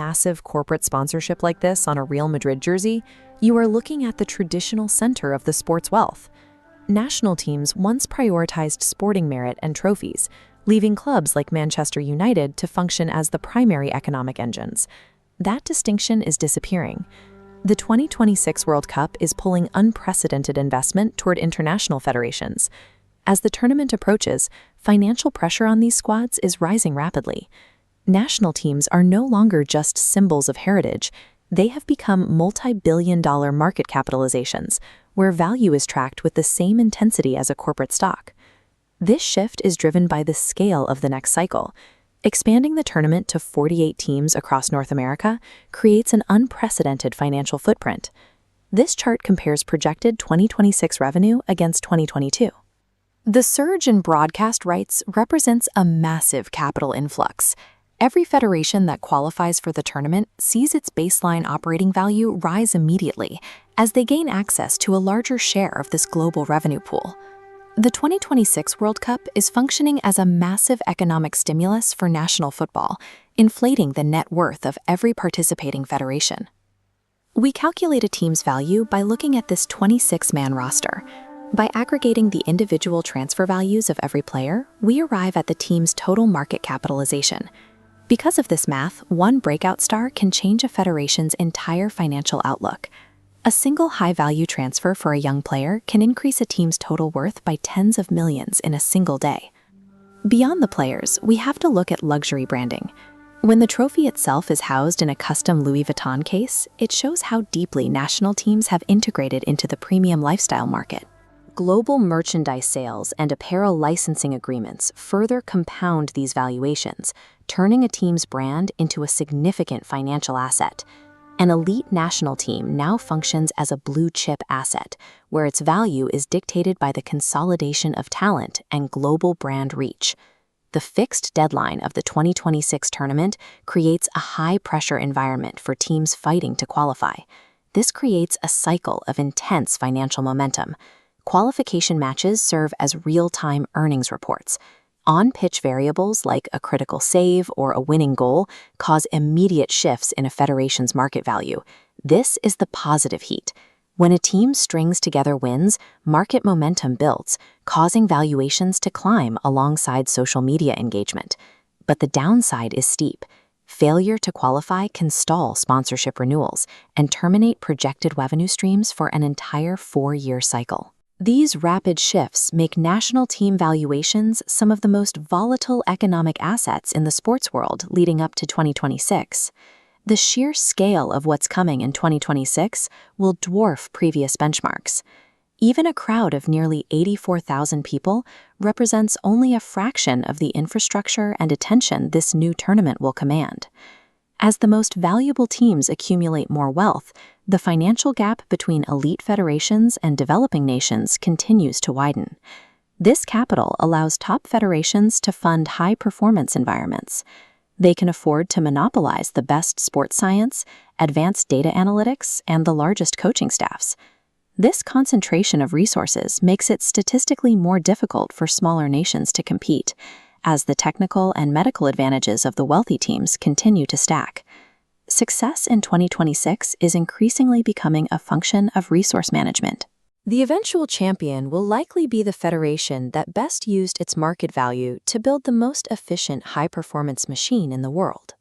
Massive corporate sponsorship like this on a Real Madrid jersey, you are looking at the traditional center of the sport's wealth. National teams once prioritized sporting merit and trophies, leaving clubs like Manchester United to function as the primary economic engines. That distinction is disappearing. The 2026 World Cup is pulling unprecedented investment toward international federations. As the tournament approaches, financial pressure on these squads is rising rapidly. National teams are no longer just symbols of heritage. They have become multi-billion-dollar market capitalizations, where value is tracked with the same intensity as a corporate stock. This shift is driven by the scale of the next cycle. Expanding the tournament to 48 teams across North America creates an unprecedented financial footprint. This chart compares projected 2026 revenue against 2022. The surge in broadcast rights represents a massive capital influx. Every federation that qualifies for the tournament sees its baseline operating value rise immediately as they gain access to a larger share of this global revenue pool. The 2026 World Cup is functioning as a massive economic stimulus for national football, inflating the net worth of every participating federation. We calculate a team's value by looking at this 26-man roster. By aggregating the individual transfer values of every player, we arrive at the team's total market capitalization. Because of this math, one breakout star can change a federation's entire financial outlook. A single high-value transfer for a young player can increase a team's total worth by tens of millions in a single day. Beyond the players, we have to look at luxury branding. When the trophy itself is housed in a custom Louis Vuitton case, it shows how deeply national teams have integrated into the premium lifestyle market. Global merchandise sales and apparel licensing agreements further compound these valuations, turning a team's brand into a significant financial asset. An elite national team now functions as a blue-chip asset, where its value is dictated by the consolidation of talent and global brand reach. The fixed deadline of the 2026 tournament creates a high-pressure environment for teams fighting to qualify. This creates a cycle of intense financial momentum. Qualification matches serve as real-time earnings reports. On-pitch variables like a critical save or a winning goal cause immediate shifts in a federation's market value. This is the positive heat. When a team strings together wins, market momentum builds, causing valuations to climb alongside social media engagement. But the downside is steep. Failure to qualify can stall sponsorship renewals and terminate projected revenue streams for an entire 4-year cycle. These rapid shifts make national team valuations some of the most volatile economic assets in the sports world leading up to 2026. The sheer scale of what's coming in 2026 will dwarf previous benchmarks. Even a crowd of nearly 84,000 people represents only a fraction of the infrastructure and attention this new tournament will command. As the most valuable teams accumulate more wealth, the financial gap between elite federations and developing nations continues to widen. This capital allows top federations to fund high-performance environments. They can afford to monopolize the best sports science, advanced data analytics, and the largest coaching staffs. This concentration of resources makes it statistically more difficult for smaller nations to compete, as the technical and medical advantages of the wealthy teams continue to stack. Success in 2026 is increasingly becoming a function of resource management. The eventual champion will likely be the federation that best used its market value to build the most efficient high-performance machine in the world.